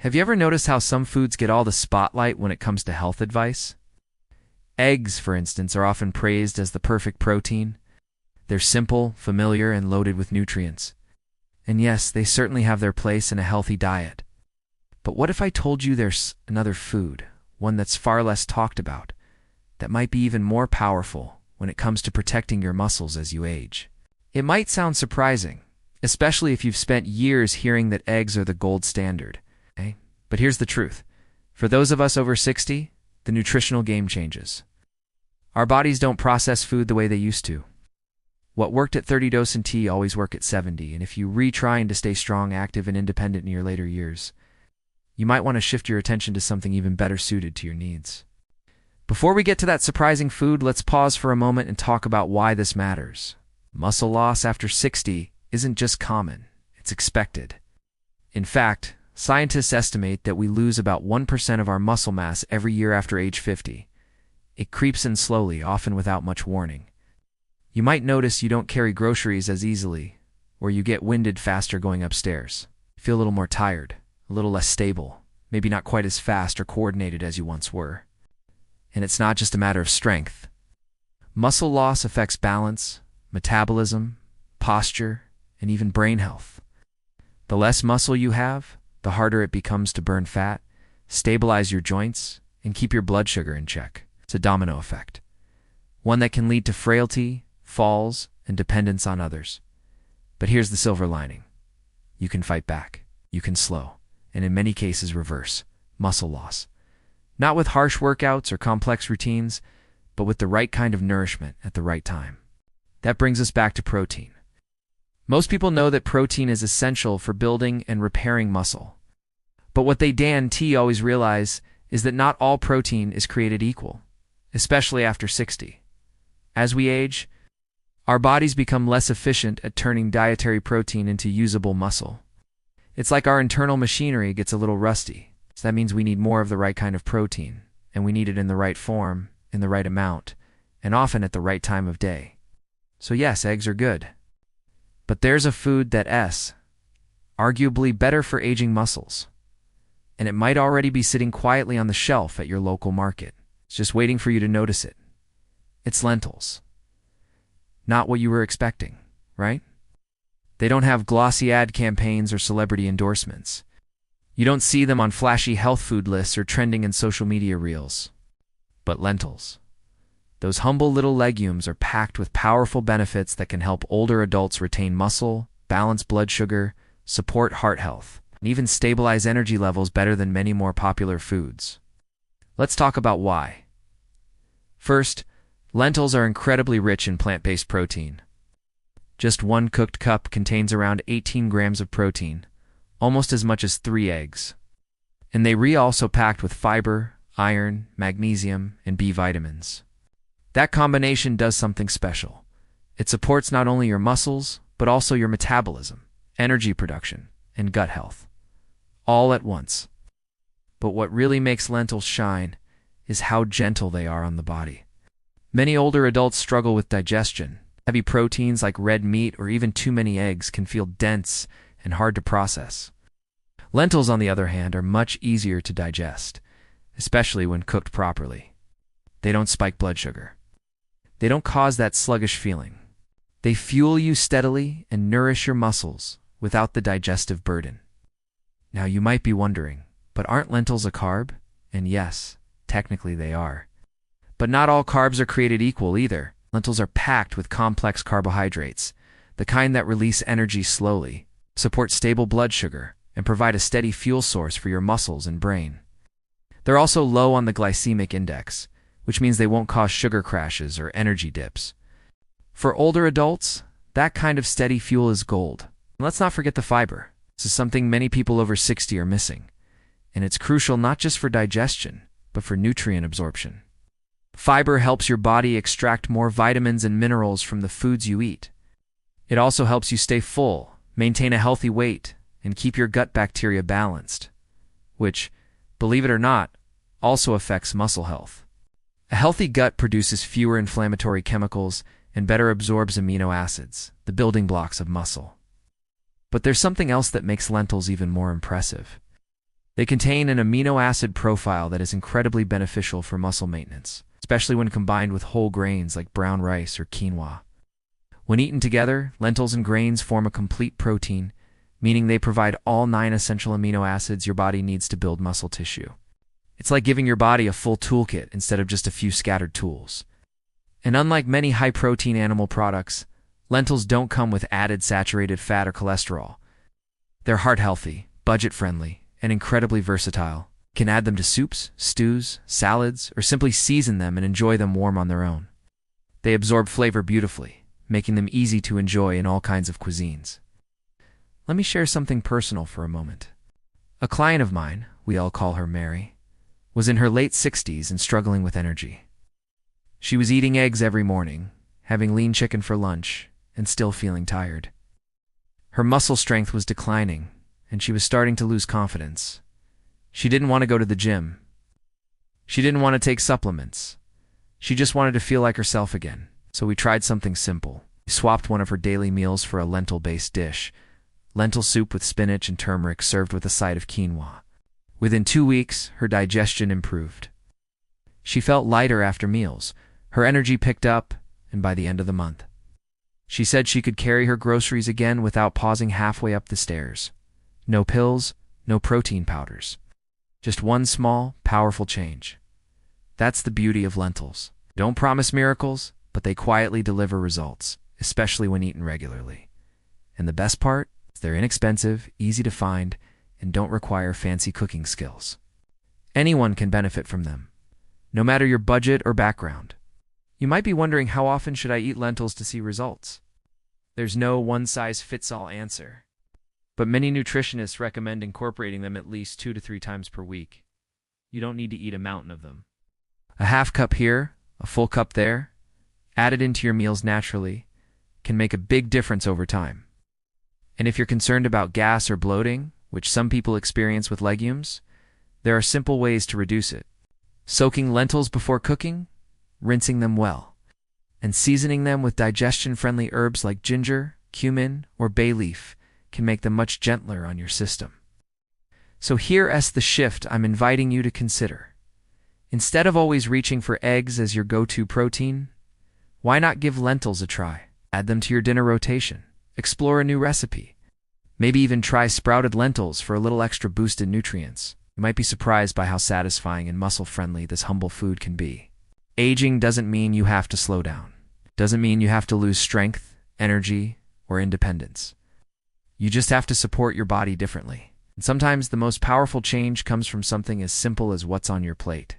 Have you ever noticed how some foods get all the spotlight when it comes to health advice? Eggs, for instance, are often praised as the perfect protein. They're simple, familiar, and loaded with nutrients. And yes, they certainly have their place in a healthy diet. But what if I told you there's another food, one that's far less talked about, that might be even more powerful when it comes to protecting your muscles as you age? It might sound surprising, especially if you've spent years hearing that eggs are the gold standard. Okay? But here's the truth. For those of us over 60, the nutritional game changes. Our bodies don't process food the way they used to. What worked at 30 dose in tea always work at 70, and if you retrying to stay strong, active, and independent in your later years, you might want to shift your attention to something even better suited to your needs. Before we get to that surprising food, let's pause for a moment and talk about why this matters. Muscle loss after 60 isn't just common, it's expected. In fact, scientists estimate that we lose about 1% of our muscle mass every year after age 50. It creeps in slowly, often without much warning. You might notice you don't carry groceries as easily, or you get winded faster going upstairs. You feel a little more tired, a little less stable, maybe not quite as fast or coordinated as you once were. And it's not just a matter of strength. Muscle loss affects balance, metabolism, posture, and even brain health. The less muscle you have, the harder it becomes to burn fat, stabilize your joints, and keep your blood sugar in check. It's a domino effect, one that can lead to frailty, falls, and dependence on others. But here's the silver lining. You can fight back. You can slow, and in many cases reverse, muscle loss. Not with harsh workouts or complex routines, but with the right kind of nourishment at the right time. That brings us back to protein. Most people know that protein is essential for building and repairing muscle. But what they always realize is that not all protein is created equal, especially after 60. As we age, our bodies become less efficient at turning dietary protein into usable muscle. It's like our internal machinery gets a little rusty. So that means we need more of the right kind of protein, and we need it in the right form, in the right amount, and often at the right time of day. So yes, eggs are good. But there's a food that's arguably better for aging muscles. And it might already be sitting quietly on the shelf at your local market. It's just waiting for you to notice it. It's lentils. Not what you were expecting, right? They don't have glossy ad campaigns or celebrity endorsements. You don't see them on flashy health food lists or trending in social media reels. But lentils. Those humble little legumes are packed with powerful benefits that can help older adults retain muscle, balance blood sugar, support heart health, and even stabilize energy levels better than many more popular foods. Let's talk about why. First, lentils are incredibly rich in plant-based protein. Just one cooked cup contains around 18 grams of protein, almost as much as 3 eggs. And they also packed with fiber, iron, magnesium, and B vitamins. That combination does something special. It supports not only your muscles, but also your metabolism, energy production, and gut health. All at once. But what really makes lentils shine is how gentle they are on the body. Many older adults struggle with digestion. Heavy proteins like red meat or even too many eggs can feel dense and hard to process. Lentils, on the other hand, are much easier to digest, especially when cooked properly. They don't spike blood sugar. They don't cause that sluggish feeling. They fuel you steadily and nourish your muscles without the digestive burden. Now you might be wondering, but aren't lentils a carb? And yes, technically they are. But not all carbs are created equal either. Lentils are packed with complex carbohydrates, the kind that release energy slowly, support stable blood sugar, and provide a steady fuel source for your muscles and brain. They're also low on the glycemic index, which means they won't cause sugar crashes or energy dips. For older adults, that kind of steady fuel is gold. And let's not forget the fiber. This is something many people over 60 are missing, and it's crucial not just for digestion, but for nutrient absorption. Fiber helps your body extract more vitamins and minerals from the foods you eat. It also helps you stay full, maintain a healthy weight, and keep your gut bacteria balanced, which, believe it or not, also affects muscle health. A healthy gut produces fewer inflammatory chemicals and better absorbs amino acids, the building blocks of muscle. But there's something else that makes lentils even more impressive. They contain an amino acid profile that is incredibly beneficial for muscle maintenance, especially when combined with whole grains like brown rice or quinoa. When eaten together, lentils and grains form a complete protein, meaning they provide all 9 essential amino acids your body needs to build muscle tissue. It's like giving your body a full toolkit instead of just a few scattered tools. And unlike many high-protein animal products, lentils don't come with added saturated fat or cholesterol. They're heart-healthy, budget-friendly, and incredibly versatile. You can add them to soups, stews, salads, or simply season them and enjoy them warm on their own. They absorb flavor beautifully, making them easy to enjoy in all kinds of cuisines. Let me share something personal for a moment. A client of mine, we all call her Mary, was in her late 60s and struggling with energy. She was eating eggs every morning, having lean chicken for lunch, and still feeling tired. Her muscle strength was declining, and she was starting to lose confidence. She didn't want to go to the gym. She didn't want to take supplements. She just wanted to feel like herself again. So we tried something simple. We swapped one of her daily meals for a lentil-based dish, lentil soup with spinach and turmeric served with a side of quinoa. Within 2 weeks, her digestion improved. She felt lighter after meals, her energy picked up, and by the end of the month, she said she could carry her groceries again without pausing halfway up the stairs. No pills, no protein powders. Just one small, powerful change. That's the beauty of lentils. Don't promise miracles, but they quietly deliver results, especially when eaten regularly. And the best part? They're inexpensive, easy to find, and don't require fancy cooking skills. Anyone can benefit from them, no matter your budget or background. You might be wondering, how often should I eat lentils to see results? There's no one-size-fits-all answer, but many nutritionists recommend incorporating them at least 2 to 3 times per week. You don't need to eat a mountain of them. A half cup here, a full cup there, added into your meals naturally, can make a big difference over time. And if you're concerned about gas or bloating, which some people experience with legumes, there are simple ways to reduce it. Soaking lentils before cooking, rinsing them well, and seasoning them with digestion-friendly herbs like ginger, cumin, or bay leaf can make them much gentler on your system. So here's the shift I'm inviting you to consider. Instead of always reaching for eggs as your go-to protein, why not give lentils a try? Add them to your dinner rotation. Explore a new recipe. Maybe even try sprouted lentils for a little extra boost in nutrients. You might be surprised by how satisfying and muscle-friendly this humble food can be. Aging doesn't mean you have to slow down. Doesn't mean you have to lose strength, energy, or independence. You just have to support your body differently. And sometimes the most powerful change comes from something as simple as what's on your plate.